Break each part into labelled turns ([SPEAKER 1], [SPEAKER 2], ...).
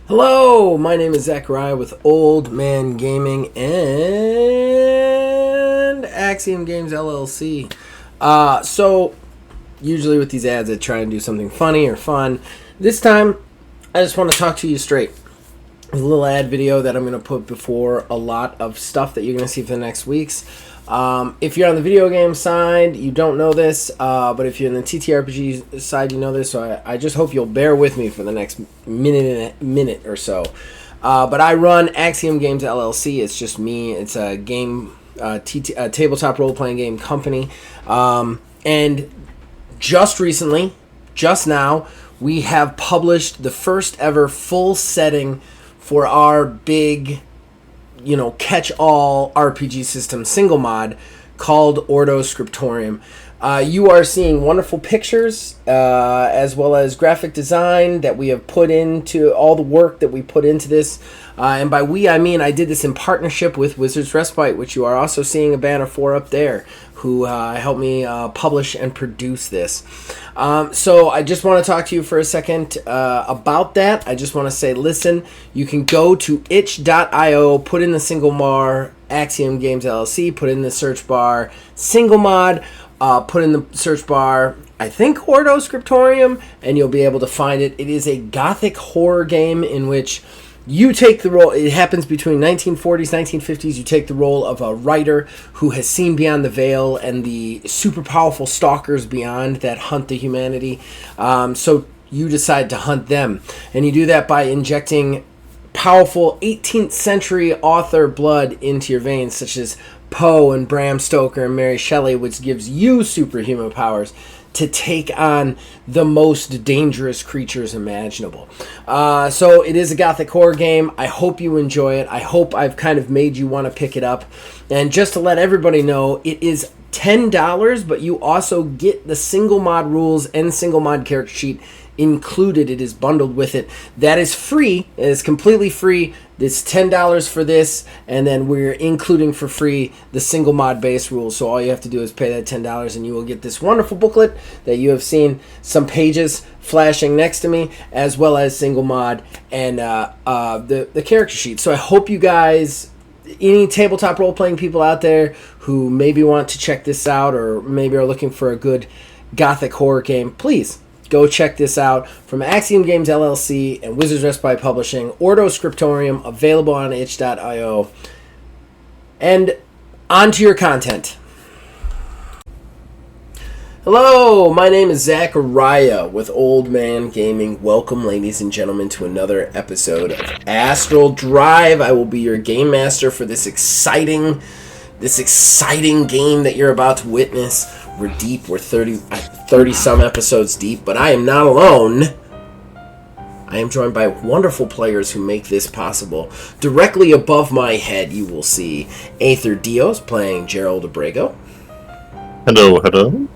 [SPEAKER 1] Hello, my name is Zachariah with Old Man Gaming and Axiom Games LLC. So, usually with these ads, I try and do something funny or fun. This time, I just want to talk to you straight. There's a little ad video that I'm going to put before a lot of stuff that you're going to see for the next weeks. If you're on the video game side, you don't know this, but if you're in the TTRPG side, you know this, so I just hope you'll bear with me for the next minute or so. But I run Axiom Games LLC. It's just me. It's a tabletop role-playing game company. And just recently, just now, we have published the first ever full setting for our big catch-all RPG system single mod called Ordo Scriptorium. You are seeing wonderful pictures as well as graphic design that we have put into all the work that we put into this. And by we, I mean I did this in partnership with Wizards Respite, which you are also seeing a banner for up there, who helped me publish and produce this. So I just want to talk to you for a second about that. I just want to say, listen, you can go to itch.io, put in the single mar Axiom Games LLC, put in the search bar single mod, put in the search bar, I think, Ordo Scriptorium, and you'll be able to find it. It is a gothic horror game in which you take the role. It happens between 1940s, 1950s. You take the role of a writer who has seen beyond the veil and the super powerful stalkers beyond that hunt the humanity. So you decide to hunt them. And you do that by injecting powerful 18th century author blood into your veins, such as Poe and Bram Stoker and Mary Shelley, which gives you superhuman powers to take on the most dangerous creatures imaginable. So it is a gothic horror game. I hope you enjoy it. I hope I've kind of made you want to pick it up. And just to let everybody know, it is $10, but you also get the single mod rules and single mod character sheet included. It is bundled with it. That is free. It is completely free. It's $10 for this, and then we're including for free the single mod base rules. So all you have to do is pay that $10 and you will get this wonderful booklet that you have seen, some pages flashing next to me, as well as single mod and the character sheet. So I hope you guys, any tabletop role-playing people out there who maybe want to check this out or maybe are looking for a good gothic horror game, please go check this out from Axiom Games LLC and Wizards Respite Publishing. Ordo Scriptorium, available on itch.io. And on to your content. Hello, my name is Zachariah with Old Man Gaming. Welcome, ladies and gentlemen, to another episode of Astral Drive. I will be your game master for this exciting game that you're about to witness. We're deep. We're 30-some episodes deep, but I am not alone. I am joined by wonderful players who make this possible. Directly above my head, you will see Aether Dios playing Gerald Abrego.
[SPEAKER 2] Hello, hello.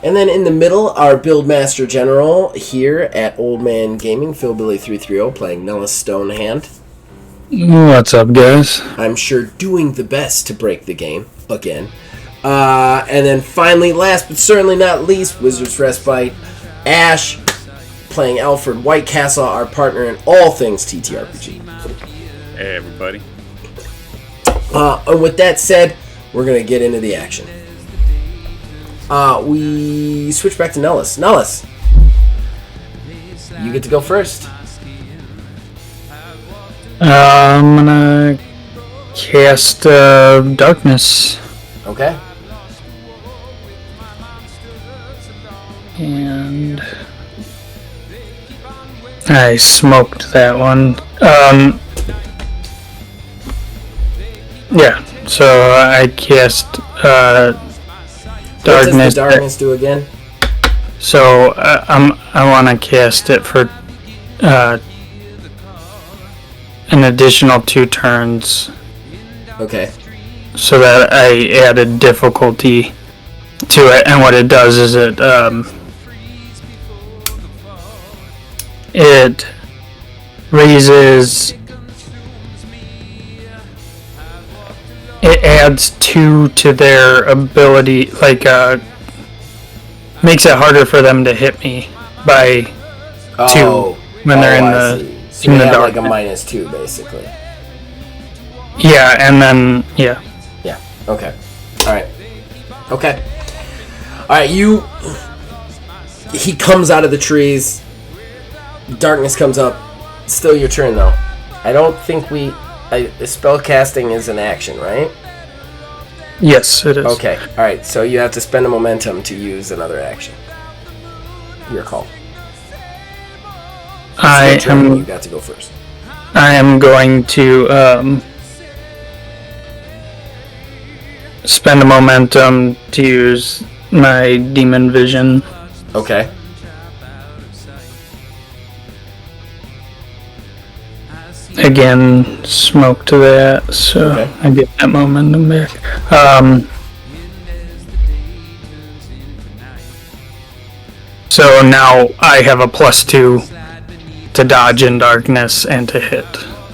[SPEAKER 1] And then in the middle, our Buildmaster General here at Old Man Gaming, Philbilly330, playing Nellis Stonehand.
[SPEAKER 3] What's up, guys?
[SPEAKER 1] I'm sure doing the best to break the game again. And then finally, last but certainly not least, Wizards Respite, Ash, playing Alfred Whitecastle, our partner in all things TTRPG.
[SPEAKER 2] Hey, everybody.
[SPEAKER 1] And with that said, we're going to get into the action. We switch back to Nellis. Nellis, you get to go first.
[SPEAKER 3] I'm gonna cast Darkness.
[SPEAKER 1] Okay.
[SPEAKER 3] And I smoked that one. Yeah, so I cast
[SPEAKER 1] Darkness. What does the Darkness do again?
[SPEAKER 3] So I want to cast it for an additional 2 turns.
[SPEAKER 1] Okay.
[SPEAKER 3] So that I added difficulty to it, and what it does is it raises, it adds 2 to their ability, like makes it harder for them to hit me by 2 when they're in the
[SPEAKER 1] So you have like a -2, basically.
[SPEAKER 3] Yeah, and then, yeah.
[SPEAKER 1] Yeah, okay. Alright. Okay. Alright, he comes out of the trees. Darkness comes up. Still your turn, though. I don't think spell casting is an action, right?
[SPEAKER 3] Yes, it is.
[SPEAKER 1] Okay, alright, so you have to spend a momentum to use another action. Your call. You got to go first.
[SPEAKER 3] I am going to spend a momentum to use my demon vision.
[SPEAKER 1] Okay.
[SPEAKER 3] Again, smoke to that, so okay. I get that momentum back. So now I have a +2 to dodge in darkness and to hit.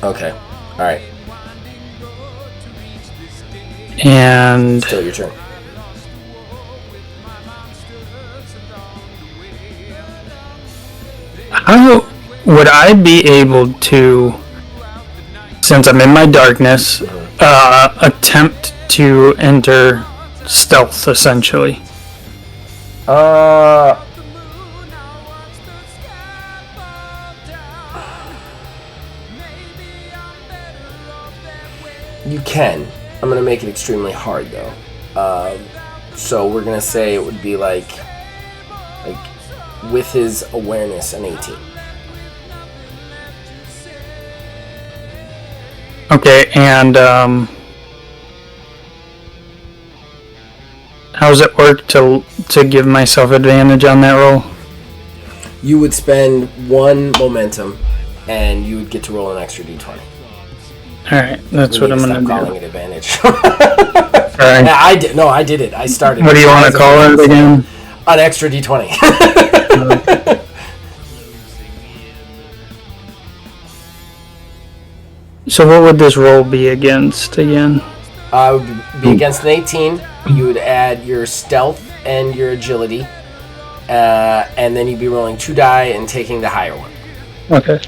[SPEAKER 1] Okay. Alright.
[SPEAKER 3] And...
[SPEAKER 1] Still your turn.
[SPEAKER 3] How would I be able to, since I'm in my darkness, attempt to enter stealth, essentially?
[SPEAKER 1] You can. I'm going to make it extremely hard, though. So we're going to say it would be like with his awareness, an 18.
[SPEAKER 3] Okay, and how does it work to give myself advantage on that roll?
[SPEAKER 1] You would spend 1 momentum, and you would get to roll an extra d20.
[SPEAKER 3] Alright, that's what I'm going to do.
[SPEAKER 1] Calling it advantage.
[SPEAKER 3] Alright.
[SPEAKER 1] Yeah, I did it. I started.
[SPEAKER 3] What do you want to call it again?
[SPEAKER 1] An extra d20.
[SPEAKER 3] So what would this roll be against again?
[SPEAKER 1] It would be against an 18. You would add your stealth and your agility. And then you'd be rolling 2 die and taking the higher one.
[SPEAKER 3] Okay.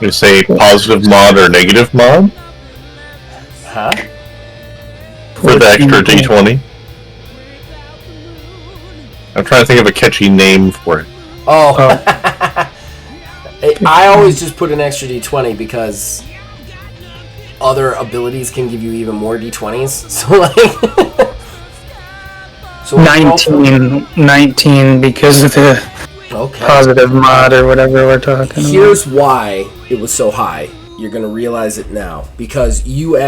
[SPEAKER 2] You say positive mod or negative mod?
[SPEAKER 1] Huh?
[SPEAKER 2] For the extra d20? I'm trying to think of a catchy name for it.
[SPEAKER 1] Oh. I always just put an extra d20 because other abilities can give you even more d20s. So like...
[SPEAKER 3] So 19 because of the positive mod or whatever we're talking about.
[SPEAKER 1] Here's why it was so high. You're going to realize it now. Because you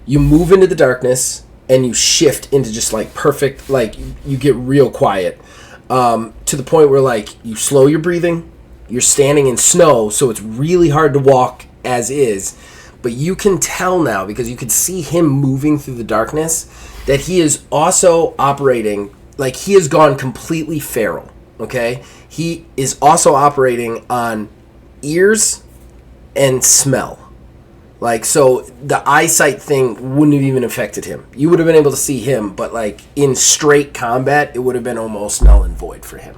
[SPEAKER 1] move into the darkness and you shift into just like perfect, like you get real quiet. To the point where like you slow your breathing. You're standing in snow, so it's really hard to walk as is. But you can tell now, because you can see him moving through the darkness, that he is also operating, like he has gone completely feral, okay? He is also operating on ears and smell. Like, so the eyesight thing wouldn't have even affected him. You would have been able to see him, but like in straight combat, it would have been almost null and void for him.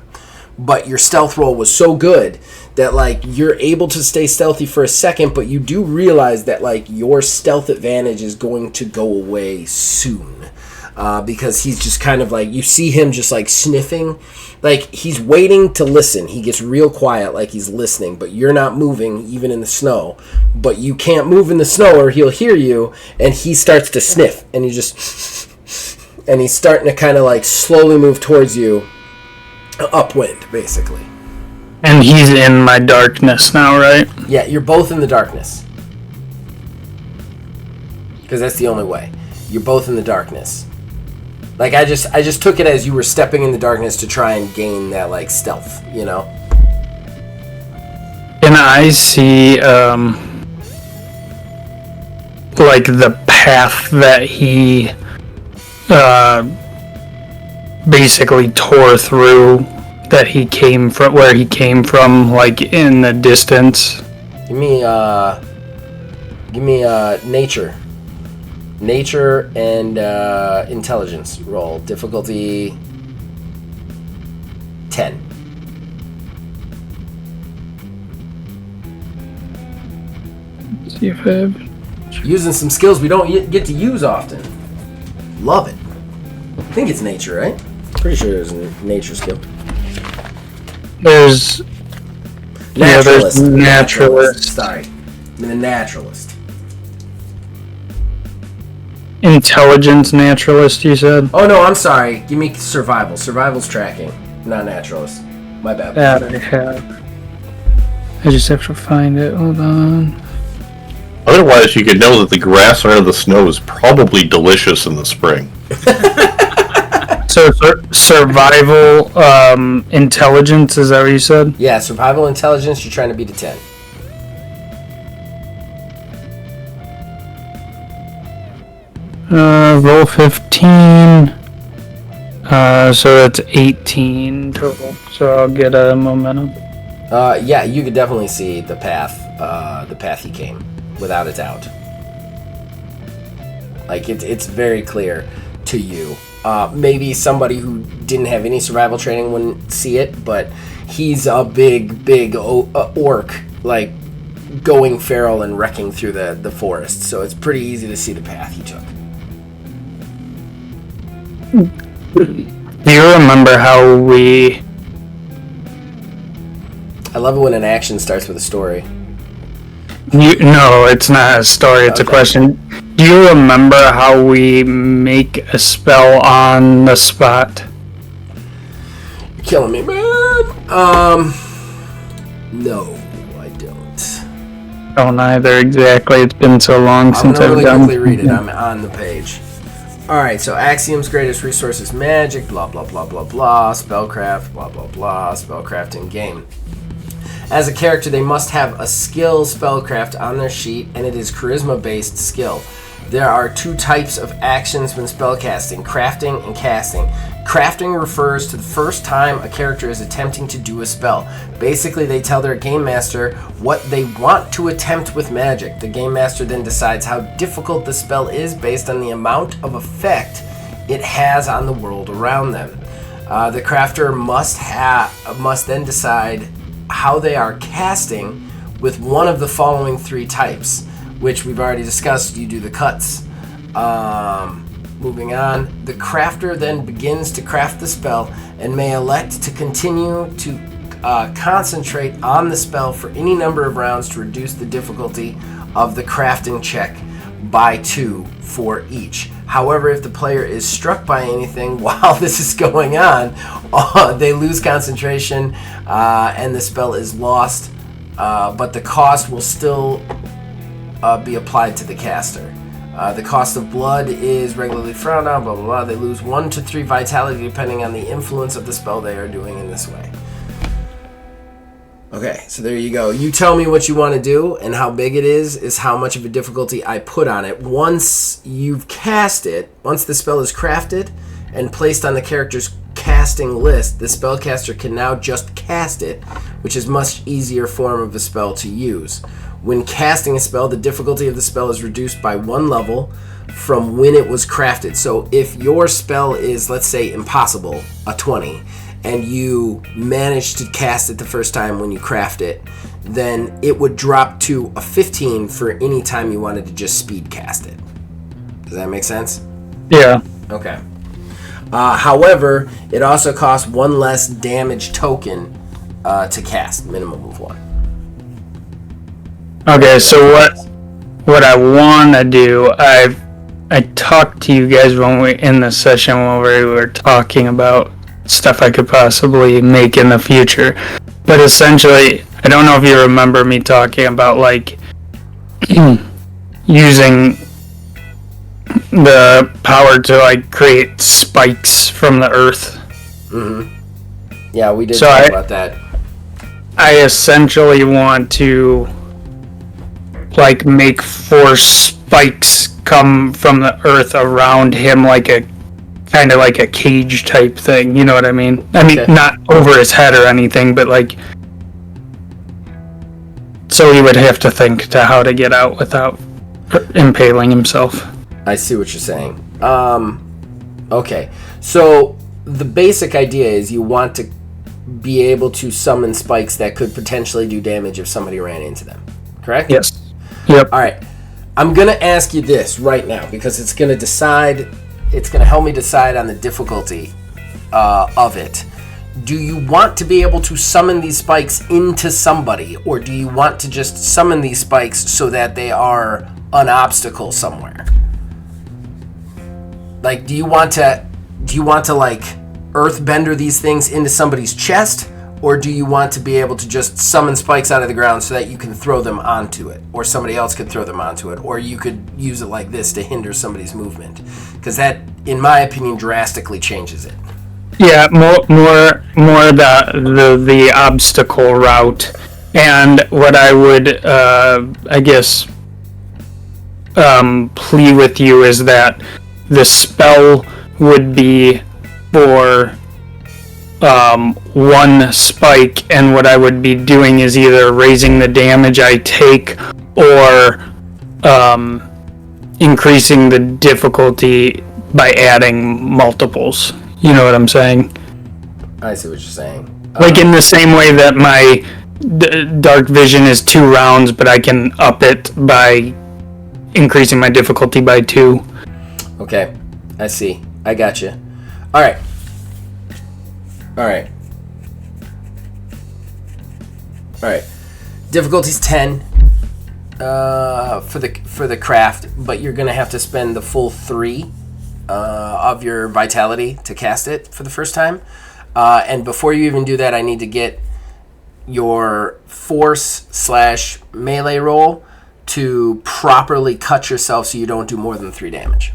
[SPEAKER 1] But your stealth roll was so good that like you're able to stay stealthy for a second, but you do realize that like your stealth advantage is going to go away soon. Because he's just kind of like, you see him just like sniffing, like he's waiting to listen. He gets real quiet, like he's listening, but you're not moving even in the snow. But you can't move in the snow or he'll hear you, and he starts to sniff, and you just, and he's starting to kind of like slowly move towards you, upwind, basically.
[SPEAKER 3] And he's in my darkness now, right?
[SPEAKER 1] Yeah, you're both in the darkness. Because that's the only way. You're both in the darkness. Like, I just took it as you were stepping in the darkness to try and gain that, like, stealth, you know?
[SPEAKER 3] Can I see, like, the path that he, basically tore through, that he came from, where he came from, like, in the distance?
[SPEAKER 1] Give me nature. Nature and intelligence roll. Difficulty 10.
[SPEAKER 3] See if I have...
[SPEAKER 1] Using some skills we don't get to use often. Love it. I think it's nature, right? Pretty sure there's a nature skill.
[SPEAKER 3] There's...
[SPEAKER 1] Naturalist.
[SPEAKER 3] Yeah, there's naturalist.
[SPEAKER 1] Sorry. The naturalist.
[SPEAKER 3] Intelligence naturalist, you said?
[SPEAKER 1] Oh, no, I'm sorry. Give me survival. Survival's tracking, not naturalist. My bad.
[SPEAKER 3] That I have. I just have to find it. Hold on.
[SPEAKER 2] Otherwise, you could know that the grass under the snow is probably delicious in the spring.
[SPEAKER 3] So, survival intelligence, is that what you said?
[SPEAKER 1] Yeah, survival intelligence, you're trying to beat a 10.
[SPEAKER 3] Roll 15. So that's 18 total. So I'll get a momentum.
[SPEAKER 1] Yeah, you could definitely see the path he came, without a doubt. Like, it's very clear to you. Maybe somebody who didn't have any survival training wouldn't see it, but he's a big orc, like, going feral and wrecking through the forest, so it's pretty easy to see the path he took.
[SPEAKER 3] Do you remember how we...
[SPEAKER 1] I love it when an action starts with a story.
[SPEAKER 3] No, it's not a story, it's
[SPEAKER 1] Okay.
[SPEAKER 3] a question. Do you remember how we make a spell on the spot?
[SPEAKER 1] You're killing me, man. No, I don't.
[SPEAKER 3] Don't either exactly. It's been so long since
[SPEAKER 1] I'm
[SPEAKER 3] I've
[SPEAKER 1] gonna
[SPEAKER 3] done.
[SPEAKER 1] really quickly read it. I'm on the page. Alright, so Axiom's greatest resource is magic, blah blah blah blah blah, spellcraft, blah blah blah, spellcraft in game. As a character, they must have a skill spellcraft on their sheet, and it is charisma-based skill. There are two types of actions when spellcasting, crafting and casting. Crafting refers to the first time a character is attempting to do a spell. Basically, they tell their game master what they want to attempt with magic. The game master then decides how difficult the spell is based on the amount of effect it has on the world around them. The crafter must then decide how they are casting with one of the following three types, which we've already discussed. You do the cuts. Moving on, the crafter then begins to craft the spell and may elect to continue to concentrate on the spell for any number of rounds to reduce the difficulty of the crafting check by 2 for each. However, if the player is struck by anything while this is going on, they lose concentration and the spell is lost, but the cost will still be applied to the caster. The cost of blood is regularly frowned on, blah blah blah. They lose 1 to 3 vitality depending on the influence of the spell they are doing in this way. Okay, so there you go. You tell me what you want to do, and how big it is how much of a difficulty I put on it. Once you've cast it, once the spell is crafted and placed on the character's casting list, the spellcaster can now just cast it, which is a much easier form of a spell to use. When casting a spell, the difficulty of the spell is reduced by 1 level from when it was crafted. So if your spell is, let's say, impossible, a 20, and you manage to cast it the first time when you craft it, then it would drop to a 15 for any time you wanted to just speed cast it. Does that make sense?
[SPEAKER 3] Yeah.
[SPEAKER 1] Okay. However, it also costs 1 less damage token to cast, minimum of 1.
[SPEAKER 3] Okay, so what I want to do, I talked to you guys when we in the session when we were talking about stuff I could possibly make in the future, but essentially, I don't know if you remember me talking about like using the power to like create spikes from the earth.
[SPEAKER 1] Mm-hmm. Yeah, we did
[SPEAKER 3] So
[SPEAKER 1] talk about that.
[SPEAKER 3] I essentially want to like make 4 spikes come from the earth around him, like a kind of like a cage type thing, you know what I mean? I mean,
[SPEAKER 1] Okay.
[SPEAKER 3] not over his head or anything, but like so he would have to think to how to get out without impaling himself.
[SPEAKER 1] I see what you're saying. Okay. So the basic idea is you want to be able to summon spikes that could potentially do damage if somebody ran into them. Correct?
[SPEAKER 3] Yes. Yep.
[SPEAKER 1] All right. I'm going to ask you this right now because it's going to help me decide on the difficulty of it. Do you want to be able to summon these spikes into somebody, or do you want to just summon these spikes so that they are an obstacle somewhere? Like, do you want to like earthbender these things into somebody's chest, or do you want to be able to just summon spikes out of the ground so that you can throw them onto it, or somebody else could throw them onto it, or you could use it like this to hinder somebody's movement? Because that, in my opinion, drastically changes it.
[SPEAKER 3] Yeah, more the obstacle route, and what I would I guess plea with you is that the spell would be for one spike, and what I would be doing is either raising the damage I take or increasing the difficulty by adding multiples. You know what I'm saying?
[SPEAKER 1] I see what you're saying.
[SPEAKER 3] Like in the same way that my dark vision is 2 rounds, but I can up it by increasing my difficulty by 2.
[SPEAKER 1] Okay, I see. I got you. All right. Difficulty's 10 for the craft, but you're gonna have to spend the full 3 of your vitality to cast it for the first time. And before you even do that, I need to get your force/melee roll to properly cut yourself so you don't do more than 3 damage.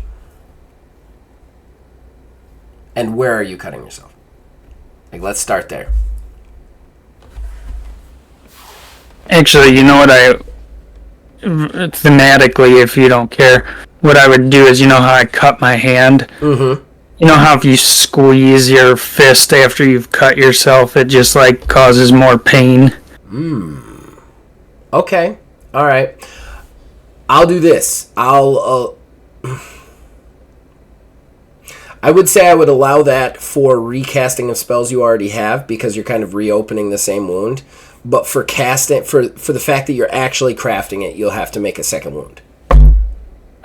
[SPEAKER 1] And where are you cutting yourself? Like, let's start there.
[SPEAKER 3] Actually, you know what thematically, if you don't care, what I would do is, you know how I cut my hand?
[SPEAKER 1] Mm-hmm.
[SPEAKER 3] You know how if you squeeze your fist after you've cut yourself, it just, like, causes more pain?
[SPEAKER 1] Okay. All right. I'll do this. I would say I would allow that for recasting of spells you already have, because you're kind of reopening the same wound. But for casting, for the fact that you're actually crafting it, you'll have to make a second wound.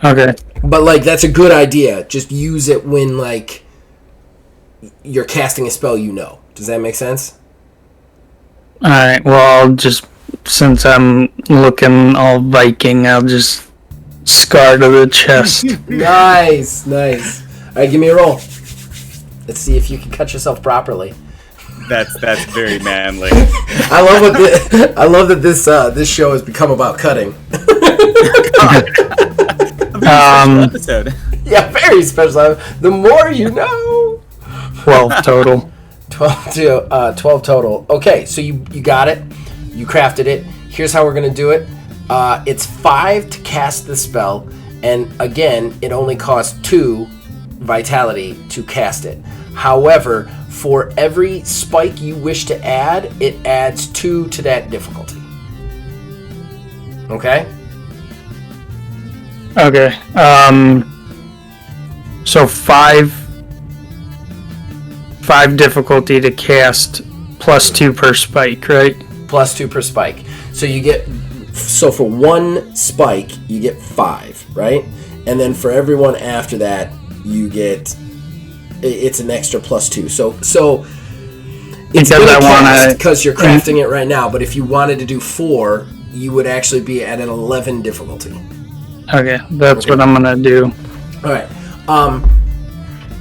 [SPEAKER 3] Okay.
[SPEAKER 1] But, like, that's a good idea. Just use it when, like, you're casting a spell you know. Does that make sense?
[SPEAKER 3] Alright, well, I'll just, since I'm looking all Viking, I'll just scar to the chest.
[SPEAKER 1] Nice. All right, give me a roll. Let's see if you can cut yourself properly.
[SPEAKER 4] That's very manly.
[SPEAKER 1] I love that this show has become about cutting.
[SPEAKER 4] Episode.
[SPEAKER 1] Yeah, very special. The more you know.
[SPEAKER 3] 12 total.
[SPEAKER 1] 12 total. Okay, so you got it. You crafted it. Here's how we're going to do it. It's 5 to cast the spell, and again, it only costs 2 vitality to cast it. However, for every spike you wish to add, it adds 2 to that difficulty. Okay?
[SPEAKER 3] Okay. So 5 difficulty to cast, plus 2 per spike, right?
[SPEAKER 1] Plus 2 per spike. So for 1 spike, you get 5, right? And then for everyone after that, you get, it's an extra plus 2. So it's because you're crafting it right now. But if you wanted to do 4, you would actually be at an 11 difficulty.
[SPEAKER 3] Okay, that's what I'm gonna do.
[SPEAKER 1] All right.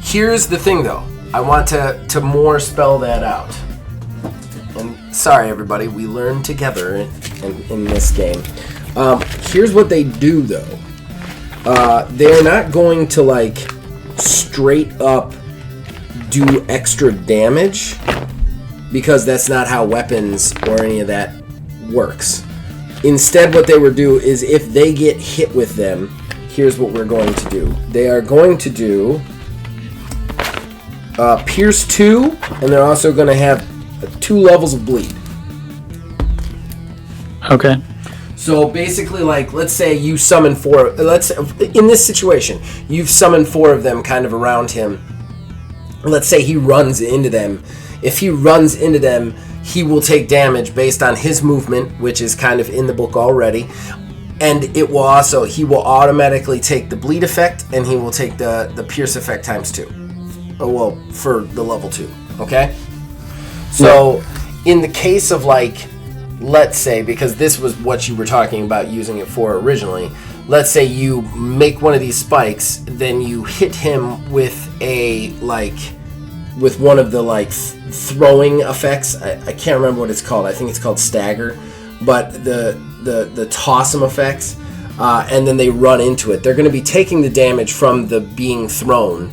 [SPEAKER 1] Here's the thing, though. I want to more spell that out. And sorry, everybody, we learn together in this game. Here's what they do, though. They're not going to, like, straight up do extra damage, because that's not how weapons or any of that works. Instead, what they would do is, if they get hit with them, here's what we're going to do. They are going to do Pierce 2, and they're also going to have 2 levels of bleed.
[SPEAKER 3] Okay.
[SPEAKER 1] So basically, like, let's say you summon 4. In this situation, you've summoned 4 of them kind of around him. Let's say he runs into them. If he runs into them, he will take damage based on his movement, which is kind of in the book already. And it will also, he will automatically take the bleed effect, and he will take the pierce effect times 2. Oh, well, for the level 2, okay? So, in the case of, like, let's say, because this was what you were talking about using it for originally, let's say you make one of these spikes, then you hit him with a, like, with one of the, like, throwing effects. I can't remember what it's called. I think it's called stagger. But the toss 'em effects, and then they run into it. They're going to be taking the damage from the being thrown,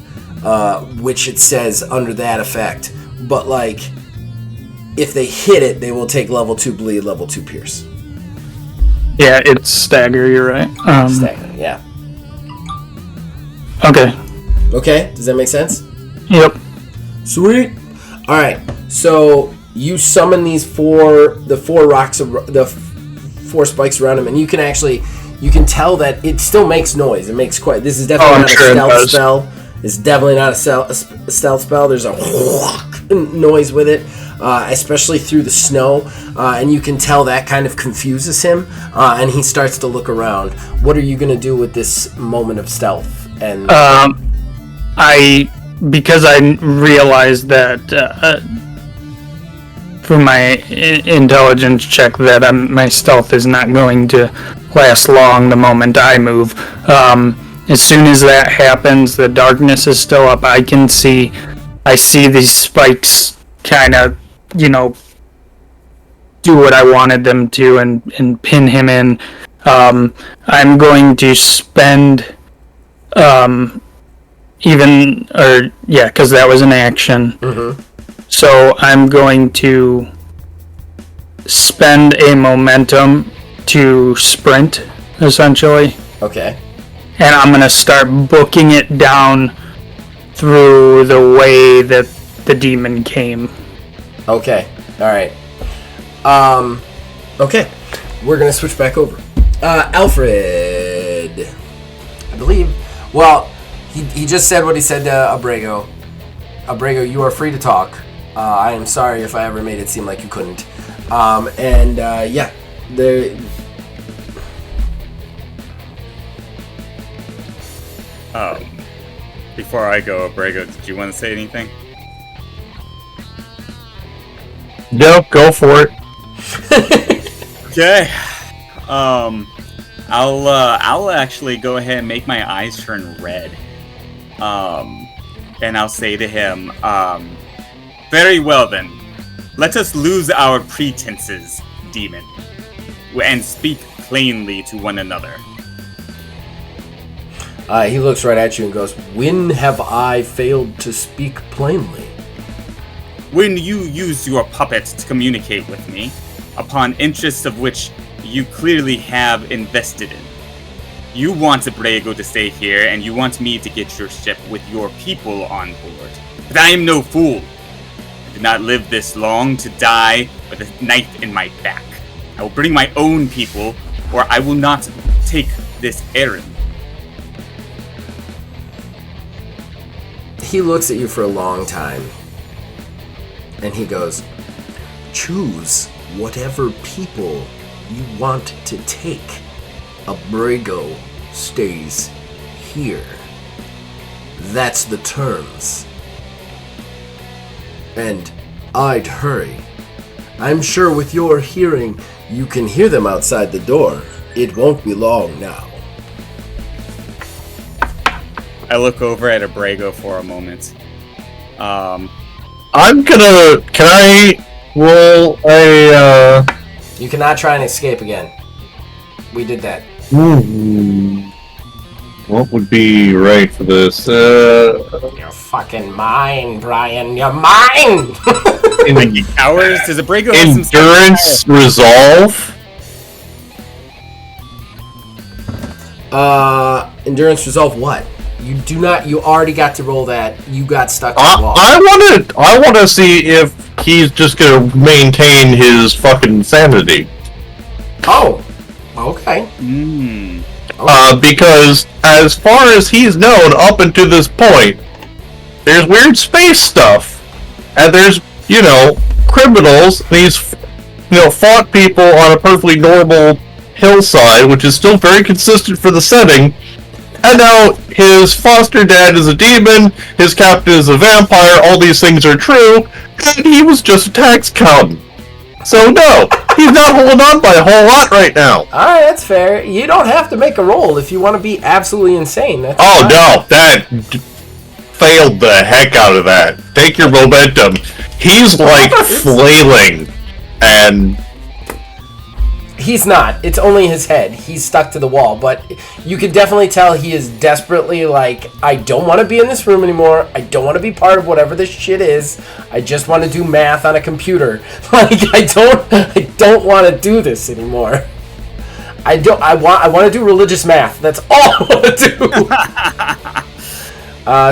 [SPEAKER 1] which it says under that effect. But, like, if they hit it, they will take level 2 bleed, level 2 pierce.
[SPEAKER 3] Yeah, it's stagger, you're right.
[SPEAKER 1] Stagger, yeah.
[SPEAKER 3] Okay.
[SPEAKER 1] Okay, does that make sense?
[SPEAKER 3] Yep.
[SPEAKER 1] Sweet. Alright, so you summon the 4 rocks, the 4 spikes around him, and you can tell that it still makes noise. It makes quite. This is definitely not a stealth spell. It's definitely not a stealth spell. There's a noise with it, especially through the snow, and you can tell that kind of confuses him, and he starts to look around. What are you going to do with this moment of stealth? And
[SPEAKER 3] because I realized that from my intelligence check that my stealth is not going to last long the moment I move. As soon as that happens, the darkness is still up. I see these spikes kind of, do what I wanted them to and pin him in. I'm going to spend because that was an action.
[SPEAKER 1] Mm-hmm.
[SPEAKER 3] So I'm going to spend a momentum to sprint, essentially.
[SPEAKER 1] Okay.
[SPEAKER 3] And I'm going to start booking it down through the way that the demon came.
[SPEAKER 1] Okay. Alright. Okay. We're going to switch back over. Alfred. I believe. Well, he just said what he said to Abrego. Abrego, you are free to talk. I am sorry if I ever made it seem like you couldn't.
[SPEAKER 4] Before I go, Abrego, did you want to say anything?
[SPEAKER 2] No, go for it.
[SPEAKER 4] Okay. I'll actually go ahead and make my eyes turn red. And I'll say to him, very well then. Let us lose our pretenses, demon, and speak plainly to one another.
[SPEAKER 1] He looks right at you and goes, "When have I failed to speak plainly?"
[SPEAKER 4] When you use your puppets to communicate with me, upon interests of which you clearly have invested in. You want Abrego to stay here, and you want me to get your ship with your people on board. But I am no fool. I did not live this long to die with a knife in my back. I will bring my own people, or I will not take this errand.
[SPEAKER 1] He looks at you for a long time, and he goes, "Choose whatever people you want to take. Abrego stays here. That's the terms. And I'd hurry. I'm sure with your hearing, you can hear them outside the door. It won't be long now."
[SPEAKER 4] I look over at Abrego for a moment.
[SPEAKER 2] I'm gonna. Can I roll a?
[SPEAKER 1] You cannot try and escape again. We did that.
[SPEAKER 2] What would be right for this?
[SPEAKER 1] You're fucking mine, Brian. You're mine!
[SPEAKER 4] Hours? Does Abrego have some
[SPEAKER 2] Endurance resolve.
[SPEAKER 1] Endurance resolve what? You do not. You already got to roll that. You got stuck to the wall.
[SPEAKER 2] I want to see if he's just gonna maintain his fucking sanity.
[SPEAKER 1] Oh, okay.
[SPEAKER 2] Because as far as he's known up until this point, there's weird space stuff, and there's criminals. And he's fought people on a perfectly normal hillside, which is still very consistent for the setting. And now his foster dad is a demon, his captain is a vampire, all these things are true, and he was just a tax accountant. So no, he's not holding on by a whole lot right now.
[SPEAKER 1] Alright, that's fair. You don't have to make a roll if you want to be absolutely insane. That's fine.
[SPEAKER 2] No, that failed the heck out of that. Take your momentum. He's like flailing, and...
[SPEAKER 1] He's not. It's only his head. He's stuck to the wall. But you can definitely tell he is desperately like, I don't want to be in this room anymore. I don't want to be part of whatever this shit is. I just want to do math on a computer. Like, I don't want to do this anymore. I want to do religious math. That's all I want to do.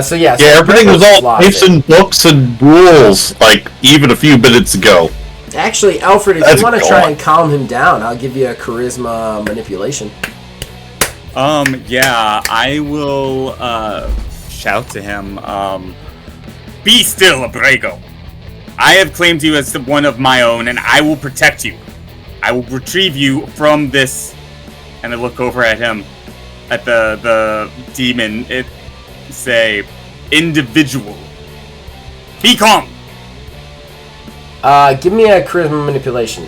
[SPEAKER 1] So yeah,
[SPEAKER 2] everything was all types and books and rules, like, even a few minutes ago.
[SPEAKER 1] Actually, Alfred, if you want to try and calm him down, I'll give you a charisma manipulation.
[SPEAKER 4] Yeah, I will, shout to him, be still, Abrego. I have claimed you as one of my own, and I will protect you. I will retrieve you from this, and I look over at him, at the demon, say, individual. Be calm!
[SPEAKER 1] Give me a charisma manipulation.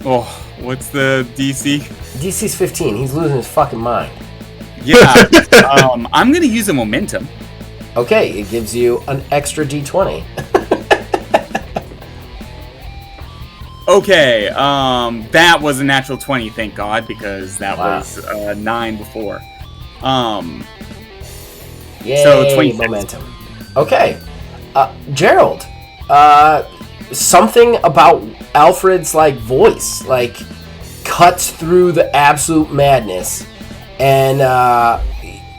[SPEAKER 4] Oh, what's the DC?
[SPEAKER 1] DC's 15. He's losing his fucking mind.
[SPEAKER 4] Yeah, I'm gonna use a momentum.
[SPEAKER 1] Okay, it gives you an extra D20.
[SPEAKER 4] Okay, that was a natural 20, thank God, because that was 9 before.
[SPEAKER 1] Yay,
[SPEAKER 4] so 26.
[SPEAKER 1] momentum. Okay, Gerald. Something about Alfred's like voice like cuts through the absolute madness, and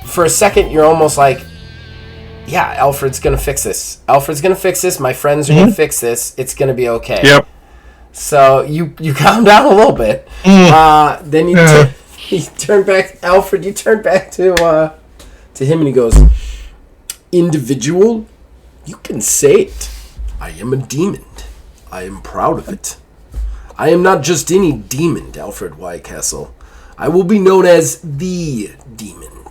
[SPEAKER 1] for a second you're almost like, yeah, Alfred's gonna fix this. Alfred's gonna fix this. My friends are gonna fix this. It's gonna be okay.
[SPEAKER 2] Yep.
[SPEAKER 1] So you calm down a little bit. Then you turn back, Alfred. You turn back to him, and he goes, "Individual, you can say it. I am a demon. I am proud of it. I am not just any demon, Alfred Wycastle. I will be known as the demon.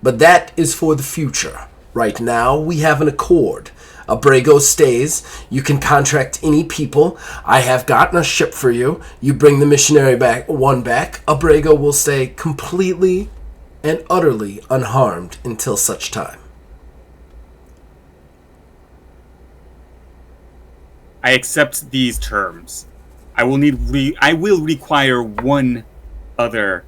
[SPEAKER 1] But that is for the future. Right now, we have an accord. Abrego stays. You can contract any people. I have gotten a ship for you. You bring the missionary back. Abrego will stay completely and utterly unharmed until such time."
[SPEAKER 4] I accept these terms. I will require one other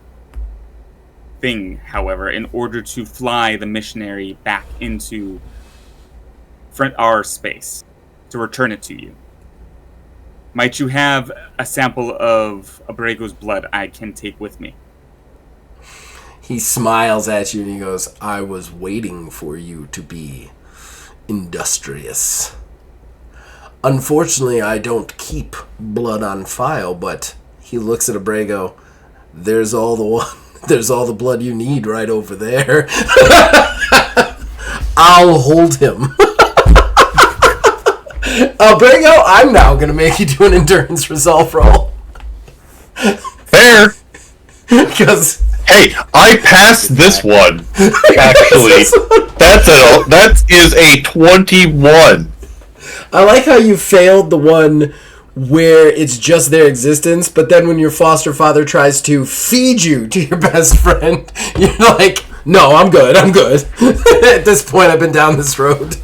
[SPEAKER 4] thing, however, in order to fly the missionary back into our space, to return it to you. Might you have a sample of Abrego's blood I can take with me?
[SPEAKER 1] He smiles at you and he goes, "I was waiting for you to be industrious. Unfortunately, I don't keep blood on file," but he looks at Abrego. There's all the blood you need right over there. I'll hold him. Abrego, I'm now going to make you do an endurance resolve roll.
[SPEAKER 2] Fair.
[SPEAKER 1] Because...
[SPEAKER 2] Hey, I passed this one, actually. That is a 21.
[SPEAKER 1] I like how you failed the one where it's just their existence, but then when your foster father tries to feed you to your best friend, you're like, no, I'm good. At this point, I've been down this road.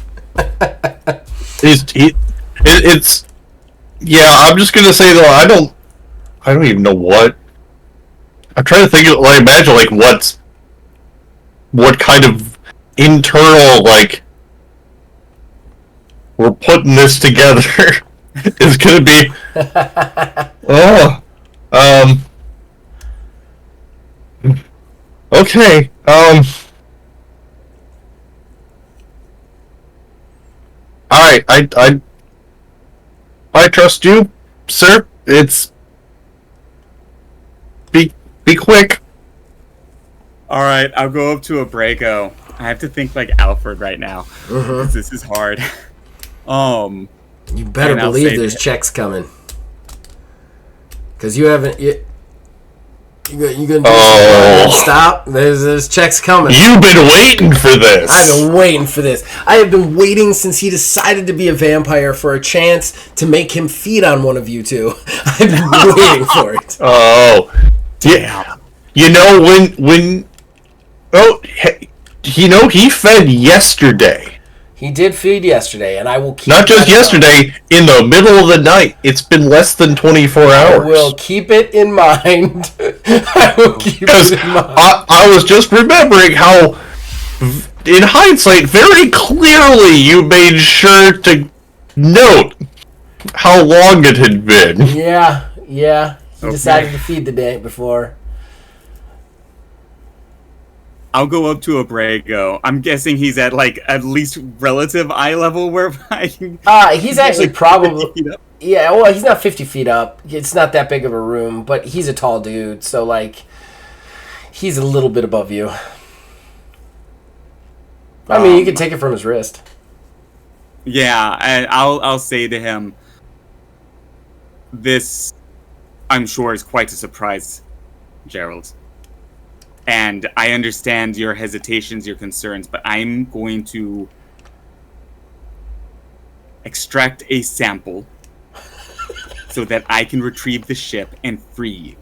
[SPEAKER 2] It's yeah, I'm just gonna say though, I don't even know what. I'm trying to think of, like, imagine, like, what kind of internal, like, we're putting this together is gonna be. Okay. Alright, I trust you, sir. It's be quick.
[SPEAKER 4] Alright, I'll go up to Abrego. I have to think like Alfred right now. This is hard. You
[SPEAKER 1] better believe there's checks coming. Because you haven't... You gonna do stop? There's checks coming.
[SPEAKER 2] You've been waiting for this.
[SPEAKER 1] I've been waiting for this. I have been waiting since he decided to be a vampire for a chance to make him feed on one of you two. I've been waiting for it.
[SPEAKER 2] Oh, yeah. You know when? Oh, you know he fed yesterday.
[SPEAKER 1] He did feed yesterday, and I will keep
[SPEAKER 2] Not just yesterday, in the middle of the night. It's been less than 24 hours.
[SPEAKER 1] I will keep it in mind. I will keep it in mind.
[SPEAKER 2] I was just remembering how, in hindsight, very clearly you made sure to note how long it had been.
[SPEAKER 1] Yeah. He decided to feed the day before.
[SPEAKER 4] I'll go up to Abrego. I'm guessing he's at at least relative eye level where I can.
[SPEAKER 1] He's actually probably. Yeah, well, he's not 50 feet up. It's not that big of a room, but he's a tall dude, so he's a little bit above you. I mean, you can take it from his wrist.
[SPEAKER 4] Yeah, and I'll say to him, this, I'm sure, is quite a surprise, Gerald. And I understand your hesitations, your concerns, but I'm going to extract a sample so that I can retrieve the ship and free you.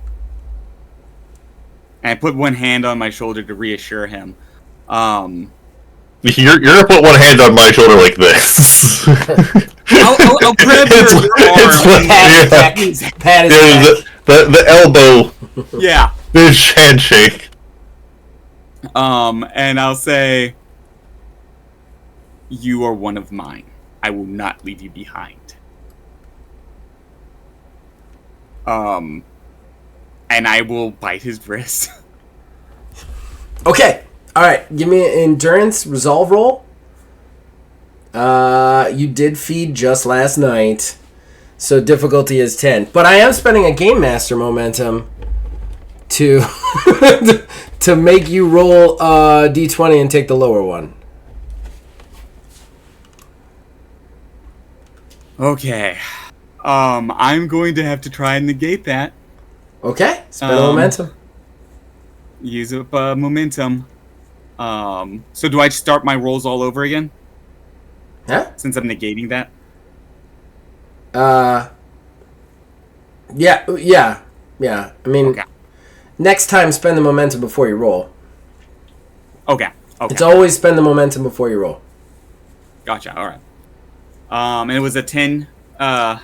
[SPEAKER 4] And I put one hand on my shoulder to reassure him.
[SPEAKER 2] You're gonna put one hand on my shoulder like this.
[SPEAKER 4] I'll grab your arm.
[SPEAKER 1] Pat his back.
[SPEAKER 2] The elbow.
[SPEAKER 4] Yeah.
[SPEAKER 2] The handshake.
[SPEAKER 4] And I'll say, you are one of mine. I will not leave you behind. And I will bite his wrist.
[SPEAKER 1] Okay. All right. Give me an endurance resolve roll. You did feed just last night, so difficulty is 10. But I am spending a Game Master momentum to to make you roll d20 and take the lower one.
[SPEAKER 4] Okay. I'm going to have to try and negate that.
[SPEAKER 1] Okay. Spend momentum.
[SPEAKER 4] Use up momentum. So do I start my rolls all over again?
[SPEAKER 1] Huh?
[SPEAKER 4] Since I'm negating that?
[SPEAKER 1] Yeah. I mean,
[SPEAKER 4] okay.
[SPEAKER 1] Next time, spend the momentum before you roll.
[SPEAKER 4] Okay.
[SPEAKER 1] It's always spend the momentum before you roll.
[SPEAKER 4] Gotcha. All right. And it was a 10.
[SPEAKER 1] 10.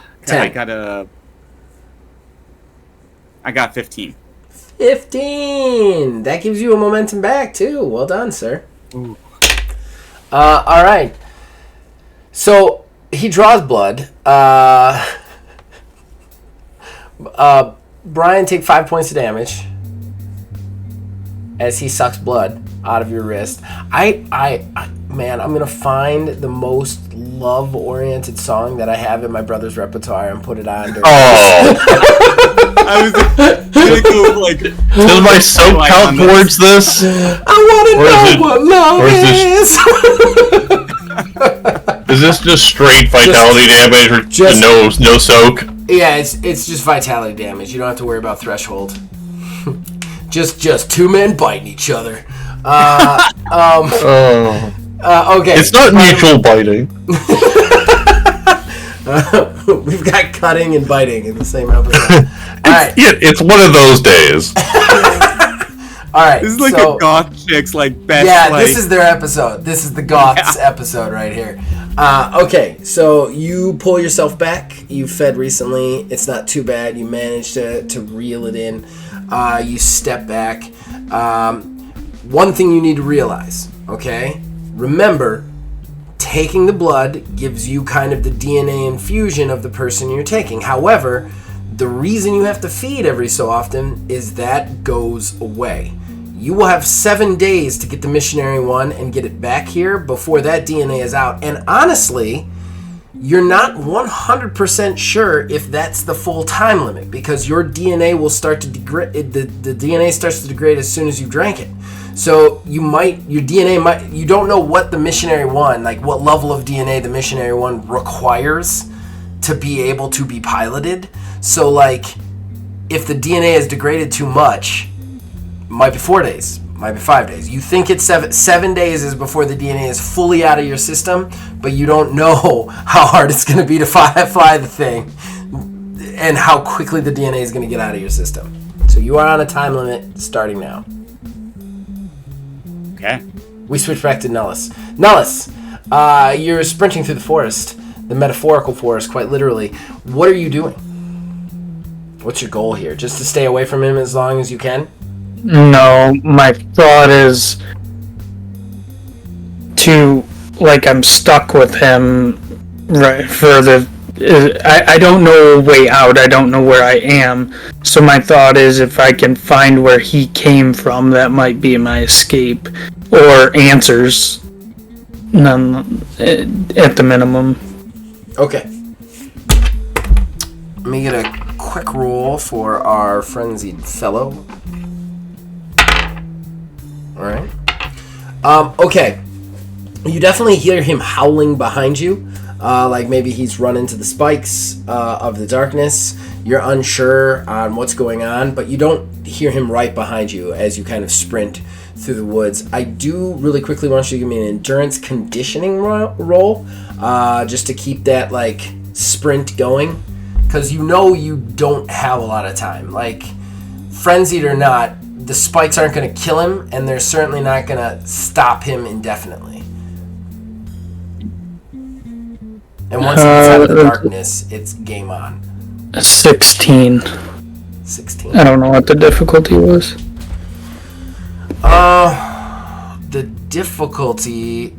[SPEAKER 4] I got 15.
[SPEAKER 1] 15. That gives you a momentum back too. Well done, sir.
[SPEAKER 4] Ooh.
[SPEAKER 1] All right. So he draws blood. Brian, take 5 points of damage as he sucks blood out of your wrist. Man, I'm gonna find the most love-oriented song that I have in my brother's repertoire and put it on.
[SPEAKER 4] I was gonna go
[SPEAKER 2] does my soap count towards this?
[SPEAKER 1] I wanna know what love is.
[SPEAKER 2] Is this just straight vitality damage or no soak?
[SPEAKER 1] Yeah, it's just vitality damage. You don't have to worry about threshold. just two men biting each other. Okay.
[SPEAKER 2] It's not mutual biting.
[SPEAKER 1] We've got cutting and biting in the same episode. All right.
[SPEAKER 2] It's one of those days.
[SPEAKER 1] All right.
[SPEAKER 4] This is a goth chick's best.
[SPEAKER 1] Yeah, this is their episode. This is the goths episode right here. Okay, so you pull yourself back. You fed recently. It's not too bad. You managed to reel it in. You step back. One thing you need to realize, okay? Remember, taking the blood gives you kind of the DNA infusion of the person you're taking. However, the reason you have to feed every so often is that goes away. You will have 7 days to get the missionary one and get it back here before that DNA is out. And honestly, you're not 100% sure if that's the full time limit because your DNA will start to degrade. The DNA starts to degrade as soon as you drank it. So you don't know what the missionary one, what level of DNA the missionary one requires to be able to be piloted. So if the DNA is degraded too much, Might be 4 days. Might be 5 days. You think it's 7 days is before the DNA is fully out of your system, but you don't know how hard it's going to be to fly the thing and how quickly the DNA is going to get out of your system. So you are on a time limit starting now.
[SPEAKER 4] Okay.
[SPEAKER 1] We switch back to Nellis. Nellis, you're sprinting through the forest, the metaphorical forest, quite literally. What are you doing? What's your goal here? Just to stay away from him as long as you can?
[SPEAKER 3] No, my thought is to, like, I'm stuck with him right for the... I don't know a way out. I don't know where I am. So my thought is if I can find where he came from, that might be my escape. Or answers. None, at the minimum.
[SPEAKER 1] Okay. Let me get a quick roll for our frenzied fellow. Alright. Okay. You definitely hear him howling behind you. Like maybe he's run into the spikes of the darkness. You're unsure on what's going on, but you don't hear him right behind you as you kind of sprint through the woods. I do really quickly want you to give me an endurance conditioning roll, just to keep that like sprint going, because you know you don't have a lot of time. Like, frenzied or not, the spikes aren't going to kill him, and they're certainly not going to stop him indefinitely. And once he gets out of the darkness, it's game on.
[SPEAKER 3] 16.
[SPEAKER 1] 16.
[SPEAKER 3] I don't know what the difficulty was.
[SPEAKER 1] The difficulty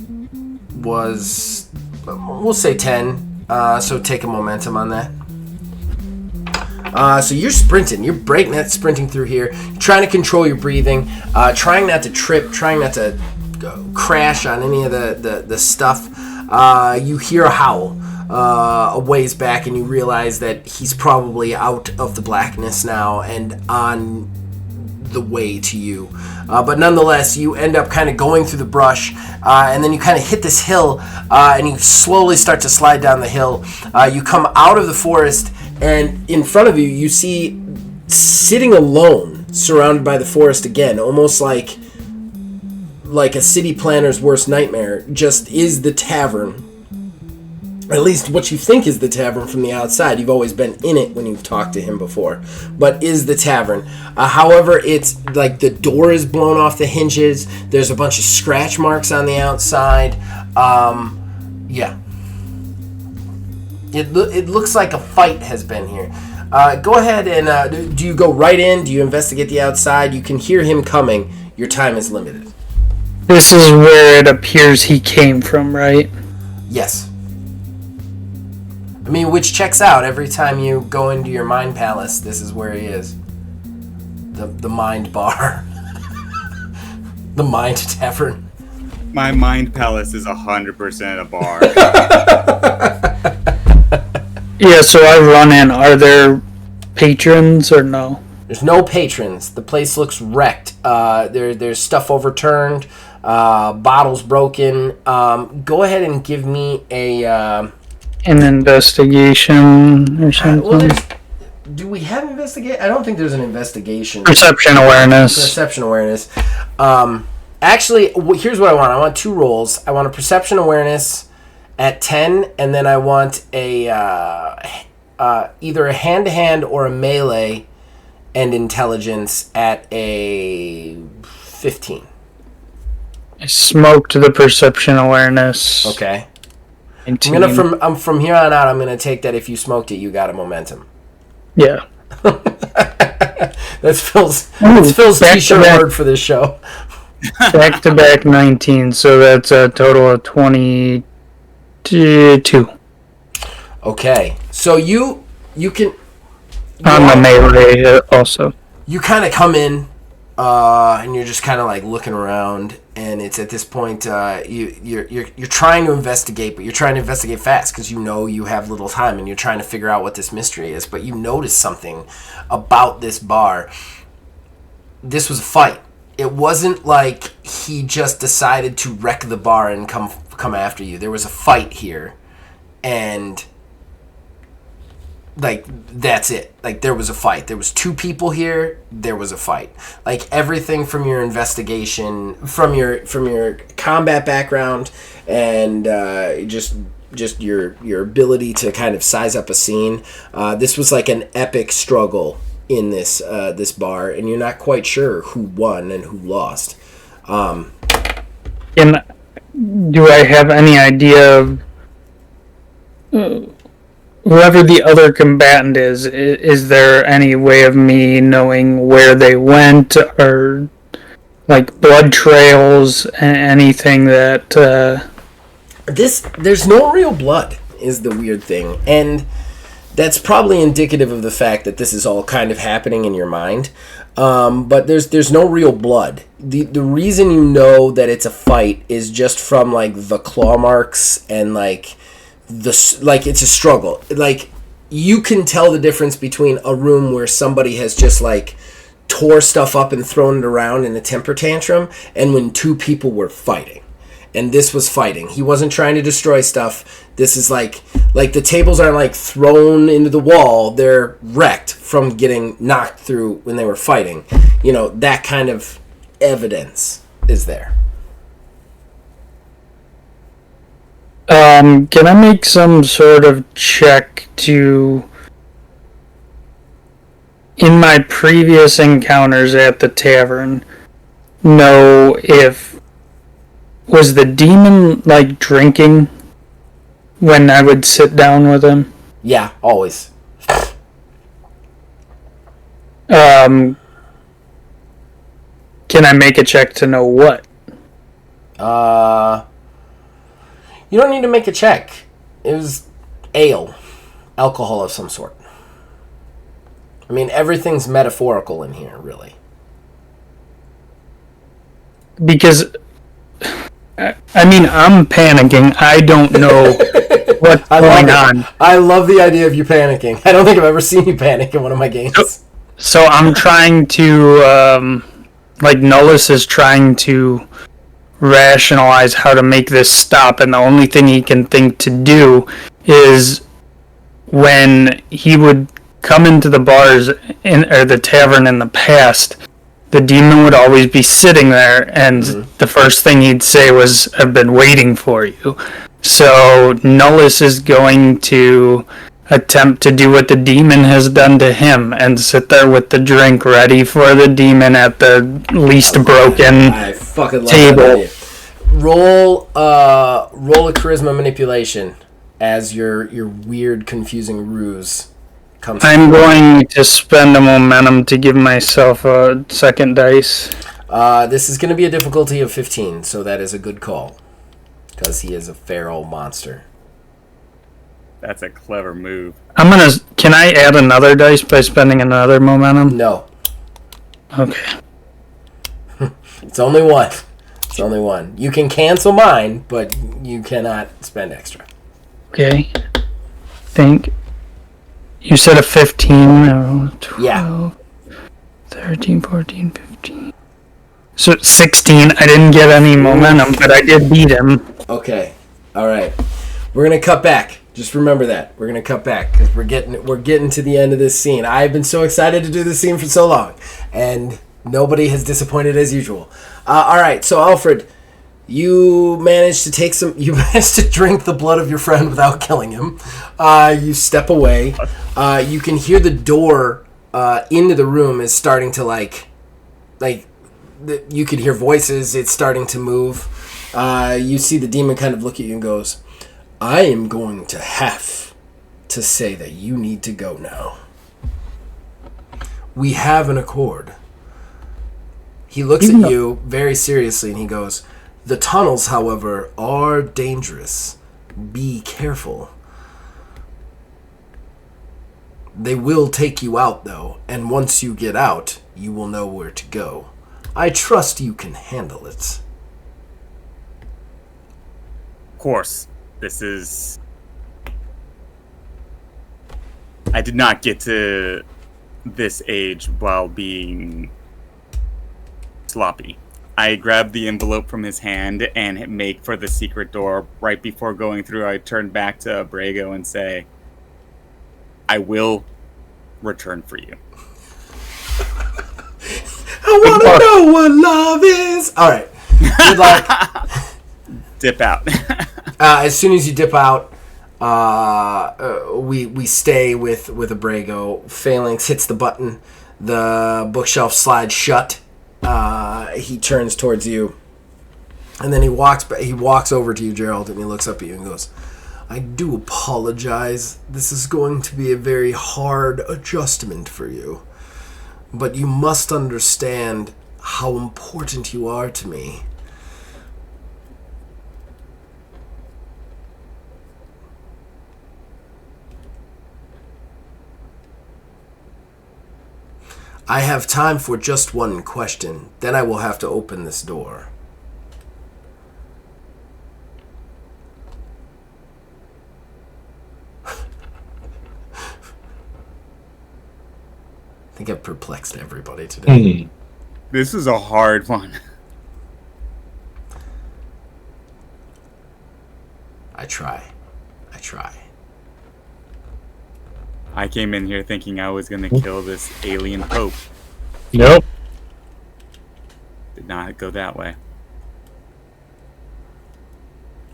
[SPEAKER 1] was, we'll say 10. So take a momentum on that. So you're sprinting. You're breakneck sprinting through here. You're trying to control your breathing. Trying not to trip. Trying not to crash on any of the stuff. You hear a howl a ways back, and you realize that he's probably out of the blackness now and on the way to you. But nonetheless, you end up kind of going through the brush, and then you kind of hit this hill, and you slowly start to slide down the hill. You come out of the forest, and in front of you, you see, sitting alone, surrounded by the forest again, almost like a city planner's worst nightmare, just is the tavern. At least what you think is the tavern from the outside. You've always been in it when you've talked to him before. But is the tavern. However, it's like the door is blown off the hinges. There's a bunch of scratch marks on the outside. Yeah. It looks like a fight has been here. Go ahead and... do you go right in? Do you investigate the outside? You can hear him coming. Your time is limited.
[SPEAKER 3] This is where it appears he came from, right?
[SPEAKER 1] Yes. I mean, which checks out. Every time you go into your mind palace, this is where he is. The mind bar. The mind tavern.
[SPEAKER 4] My mind palace is 100% a bar.
[SPEAKER 3] Yeah, so I run in. Are there patrons or no?
[SPEAKER 1] There's no patrons. The place looks wrecked. There's stuff overturned, bottles broken. Go ahead and give me an investigation or something. Do we have investigate? I don't think there's an investigation.
[SPEAKER 3] Perception awareness.
[SPEAKER 1] Perception awareness. Actually, here's what I want. I want 2 rolls. I want a perception awareness at 10, and then I want a either a hand-to-hand or a melee and intelligence at a 15.
[SPEAKER 3] I smoked the perception awareness.
[SPEAKER 1] Okay. I'm from here on out. I'm gonna take that if you smoked it, you got a momentum.
[SPEAKER 3] Yeah.
[SPEAKER 1] That's Phil's t-shirt word for this show.
[SPEAKER 3] Back to back 19, so that's a total of 22.
[SPEAKER 1] Okay, so you can
[SPEAKER 3] on the melee also.
[SPEAKER 1] You kind of come in, and you're just kind of like looking around, and it's at this point you're trying to investigate, but you're trying to investigate fast because you know you have little time, and you're trying to figure out what this mystery is. But you notice something about this bar. This was a fight. It wasn't like he just decided to wreck the bar and come after you. There was a fight here, and like that's it. Like there was a fight. There was 2 people here. There was a fight. Like everything from your investigation, from your combat background, and just your ability to kind of size up a scene. This was like an epic struggle in this bar, and you're not quite sure who won and who lost.
[SPEAKER 3] And do I have any idea of whoever the other combatant is? Is there any way of me knowing where they went, or like blood trails, anything that?
[SPEAKER 1] There's no real blood is the weird thing, and that's probably indicative of the fact that this is all kind of happening in your mind. But there's no real blood. The reason you know that it's a fight is just from like the claw marks and like it's a struggle. Like you can tell the difference between a room where somebody has just like tore stuff up and thrown it around in a temper tantrum, and when 2 people were fighting. And this was fighting. He wasn't trying to destroy stuff. This is like the tables aren't like thrown into the wall. They're wrecked from getting knocked through when they were fighting. You know, that kind of evidence is there.
[SPEAKER 3] Can I make some sort of check to, in my previous encounters at the tavern, know if was the demon like drinking when I would sit down with him?
[SPEAKER 1] Yeah, always.
[SPEAKER 3] Can I make a check to know what?
[SPEAKER 1] You don't need to make a check. It was ale. Alcohol of some sort. I mean, everything's metaphorical in here, really.
[SPEAKER 3] Because, I mean, I'm panicking. I don't know what's going on.
[SPEAKER 1] I love the idea of you panicking. I don't think I've ever seen you panic in one of my games.
[SPEAKER 3] So I'm trying to, like, Nullus is trying to rationalize how to make this stop, and the only thing he can think to do is when he would come into the bars or the tavern in the past, the demon would always be sitting there, and the first thing he'd say was, "I've been waiting for you." So Nullus is going to attempt to do what the demon has done to him and sit there with the drink ready for the demon at the least broken
[SPEAKER 1] I fucking love
[SPEAKER 3] table.
[SPEAKER 1] that idea. Roll a charisma manipulation as your weird, confusing ruse comes.
[SPEAKER 3] I'm going to spend a momentum to give myself a second dice.
[SPEAKER 1] This is going to be a difficulty of 15, so that is a good call. Because he is a feral monster.
[SPEAKER 4] That's a clever move.
[SPEAKER 3] Can I add another dice by spending another momentum?
[SPEAKER 1] No.
[SPEAKER 3] Okay.
[SPEAKER 1] It's only one. It's only one. You can cancel mine, but you cannot spend extra.
[SPEAKER 3] Okay. Think. You said a 15. 12,
[SPEAKER 1] Yeah.
[SPEAKER 3] 13, 14, 15. So 16. I didn't get any momentum, but I did beat him.
[SPEAKER 1] Okay. All right. We're gonna cut back. Just remember that we're gonna cut back because we're getting to the end of this scene. I've been so excited to do this scene for so long, and nobody has disappointed as usual. All right. So Alfred, you managed to You managed to drink the blood of your friend without killing him. You step away. You can hear the door into the room is starting to you could hear voices. It's starting to move. You see the demon kind of look at you and goes, "I am going to have to say that you need to go now. We have an accord." He looks at you very seriously and he goes, "The tunnels, however, are dangerous. Be careful. They will take you out, though, and once you get out, you will know where to go. I trust you can handle it."
[SPEAKER 4] Of course, this is... I did not get to this age while being sloppy. I grabbed the envelope from his hand and make for the secret door. Right before going through, I turned back to Brago and say, I will return for you.
[SPEAKER 1] I want to know what love is. All right. Good luck.
[SPEAKER 4] Dip out.
[SPEAKER 1] As soon as you dip out, we stay with Abrego. Phalanx hits the button. The bookshelf slides shut. He turns towards you, and then he walks over to you, Gerald, and he looks up at you and goes, "I do apologize. This is going to be a very hard adjustment for you, but you must understand how important you are to me." I have time for just one question. Then I will have to open this door. I think I've perplexed everybody today.
[SPEAKER 4] This is a hard one.
[SPEAKER 1] I try.
[SPEAKER 4] I came in here thinking I was going to kill this alien pope.
[SPEAKER 2] Nope.
[SPEAKER 4] Did not go that way.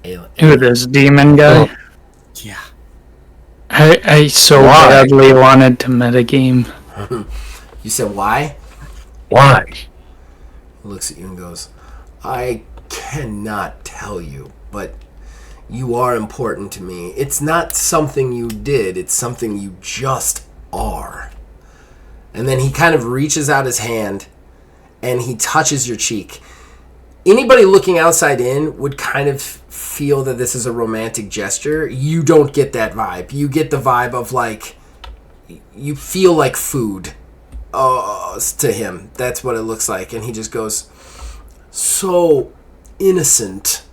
[SPEAKER 3] Who, this demon guy?
[SPEAKER 4] Yeah.
[SPEAKER 3] I so
[SPEAKER 2] Why?
[SPEAKER 3] badly wanted to metagame.
[SPEAKER 1] You said why?
[SPEAKER 2] Why?
[SPEAKER 1] He looks at you and goes, I cannot tell you, but you are important to me. It's not something you did, it's something you just are. And then he kind of reaches out his hand and he touches your cheek. Anybody looking outside in would kind of feel that this is a romantic gesture. You don't get that vibe. You get the vibe of like, you feel like food to him. That's what it looks like. And he just goes, so innocent.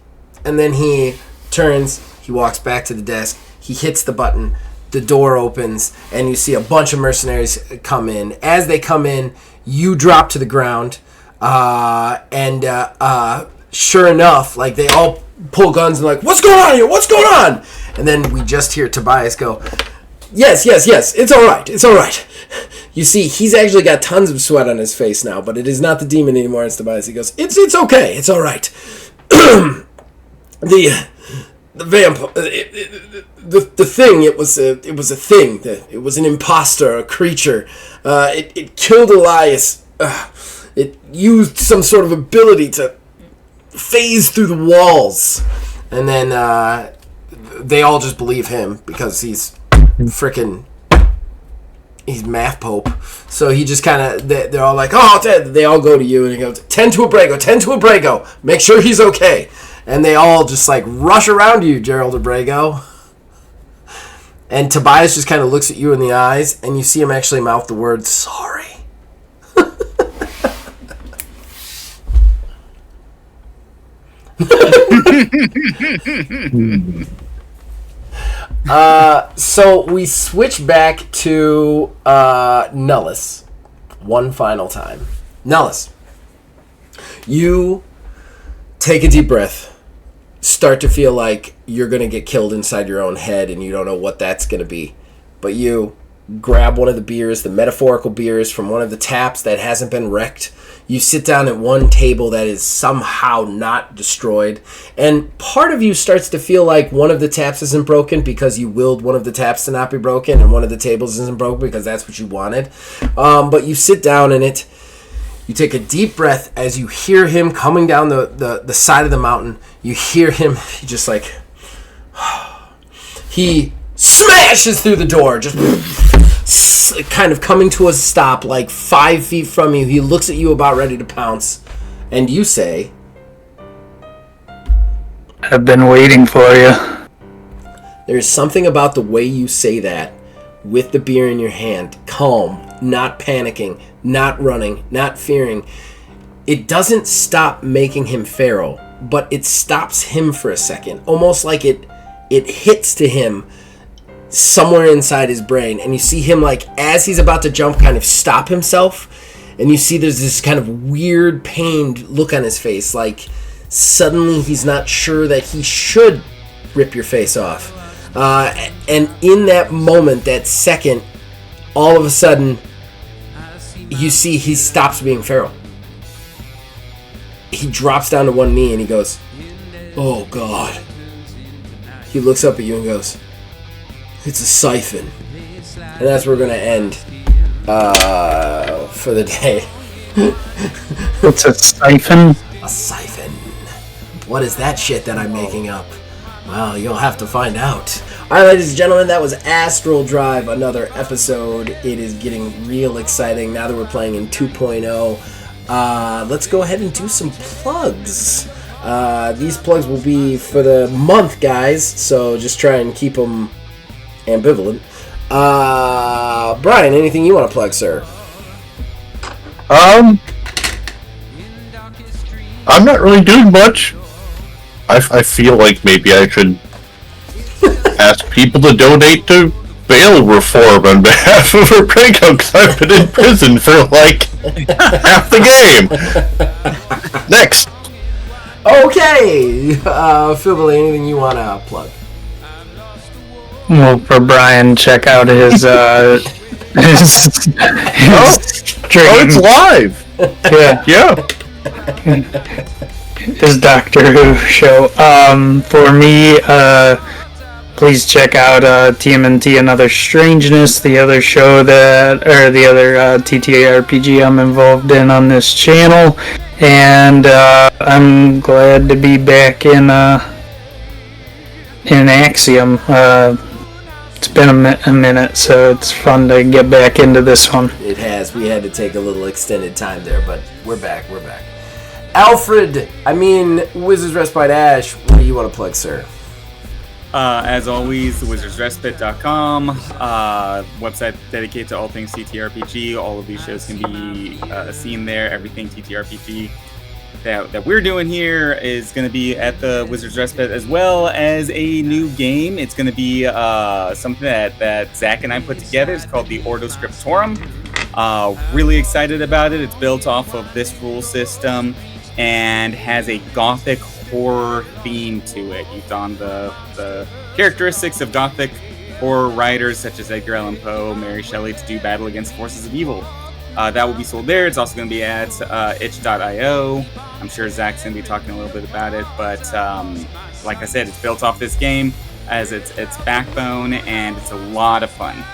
[SPEAKER 1] And then he turns, he walks back to the desk, he hits the button, the door opens, and you see a bunch of mercenaries come in. As they come in, you drop to the ground, and sure enough, like, they all pull guns and like, what's going on here? What's going on? And then we just hear Tobias go, yes, it's all right. You see, he's actually got tons of sweat on his face now, but it is not the demon anymore, it's Tobias. He goes, it's okay, it's all right. The vampire, the thing, it was a thing. It was an imposter, a creature. It killed Elias. It used some sort of ability to phase through the walls. And then they all just believe him because he's math pope. So he just kind of, they're all like, oh, they all go to you and he goes, tend to Abrego, make sure he's okay. And they all just like rush around you, Gerald Abrego. And Tobias just kind of looks at you in the eyes, and you see him actually mouth the word sorry. So we switch back to Nullus one final time. Nullus, you take a deep breath. Start to feel like you're going to get killed inside your own head and you don't know what that's going to be. But you grab one of the beers, the metaphorical beers from one of the taps that hasn't been wrecked. You sit down at one table that is somehow not destroyed. And part of you starts to feel like one of the taps isn't broken because you willed one of the taps to not be broken, and one of the tables isn't broken because that's what you wanted. But you sit down in it. You take a deep breath as you hear him coming down the side of the mountain. You hear him, he just like, he smashes through the door, just kind of coming to a stop like 5 feet from you. He looks at you about ready to pounce. And you say,
[SPEAKER 3] I've been waiting for you.
[SPEAKER 1] there's something about the way you say that with the beer in your hand, calm, not panicking, not running, not fearing. It doesn't stop making him feral, but it stops him for a second. Almost like it hits to him somewhere inside his brain. And you see him, like, as he's about to jump, kind of stop himself. And you see there's this kind of weird, pained look on his face. Like, suddenly he's not sure that he should rip your face off. And in that moment, that second, all of a sudden, you see he stops being feral. He drops down to one knee and he goes, "Oh God." He looks up at you and goes, "It's a siphon." And that's where we're going to end for the day.
[SPEAKER 3] What's a siphon?
[SPEAKER 1] A siphon. What is that shit that I'm making up? Well, you'll have to find out. Alright, ladies and gentlemen, that was Astral Drive, another episode. It is getting real exciting now that we're playing in 2.0. Let's go ahead and do some plugs. These plugs will be for the month, guys, so just try and keep them ambivalent. Brian, anything you want to plug, sir?
[SPEAKER 2] I'm not really doing much. I feel like maybe I should ask people to donate to bail reform on behalf of Ortega, because I've been in prison for like half the game. Next.
[SPEAKER 1] Okay, Philly, anything you want to plug?
[SPEAKER 3] Well, for Brian, check out his stream.
[SPEAKER 2] It's live.
[SPEAKER 3] Yeah. His Doctor Who show. For me, please check out TMNT Another Strangeness, the other show the other TTRPG I'm involved in on this channel, and I'm glad to be back in Axiom. It's been a minute, so it's fun to get back into this one.
[SPEAKER 1] It has. We had to take a little extended time there, but we're back. Alfred, Wizards Respite Ash, what do you want to plug, sir?
[SPEAKER 4] As always, wizardsrespite.com, website dedicated to all things TTRPG. All of these shows can be seen there. Everything TTRPG that we're doing here is going to be at the Wizards Respite, as well as a new game. It's going to be something that Zach and I put together. It's called the Ordo Scriptorum. Really excited about it. It's built off of this rule system and has a gothic horror theme to it. You've done the characteristics of gothic horror writers such as Edgar Allan Poe, Mary Shelley, to do battle against forces of evil. That will be sold there. It's also going to be at itch.io. I'm sure Zach's going to be talking a little bit about it, but like I said, it's built off this game as its backbone, and it's a lot of fun.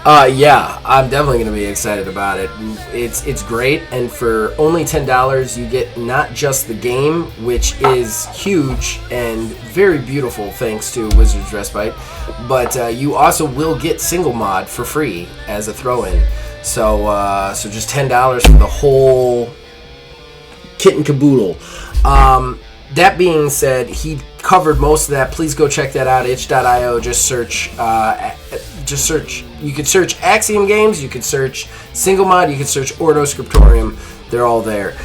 [SPEAKER 1] Yeah, I'm definitely going to be excited about it. It's great, and for only $10, you get not just the game, which is huge and very beautiful thanks to Wizards Respite, but you also will get single mod for free as a throw-in. So just $10 for the whole kit and caboodle. That being said, he covered most of that. Please go check that out. Itch.io. Just search. You could search Axiom Games. You could search Single Mod. You could search Ordo Scriptorium. They're all there.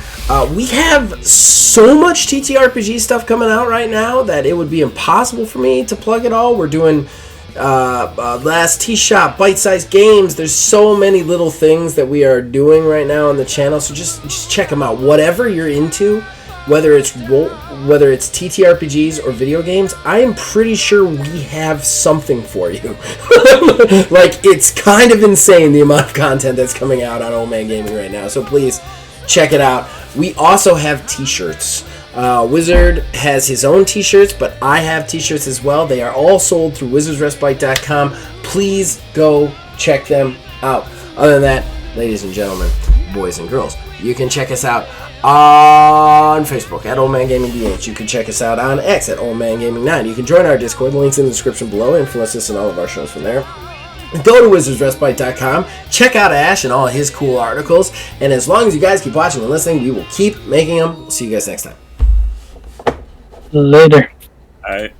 [SPEAKER 1] We have so much TTRPG stuff coming out right now that it would be impossible for me to plug it all. We're doing Last T-Shop, Bite-Sized Games. There's so many little things that we are doing right now on the channel. So just check them out. Whatever you're into, whether it's TTRPGs or video games, I am pretty sure we have something for you. Like, it's kind of insane the amount of content that's coming out on Old Man Gaming right now. So please check it out. We also have t-shirts. Wizard has his own t-shirts, but I have t-shirts as well. They are all sold through wizardsrespite.com. Please go check them out. Other than that, ladies and gentlemen, boys and girls, you can check us out on Facebook at Old Man Gaming DH. You can check us out on X at Old Man Gaming 9. You can join our Discord. The link's in the description below. Influence us in all of our shows from there. Go to wizardsrespite.com. Check out Ash and all his cool articles. And as long as you guys keep watching and listening, we will keep making them. See you guys next time.
[SPEAKER 3] Later.
[SPEAKER 4] All right.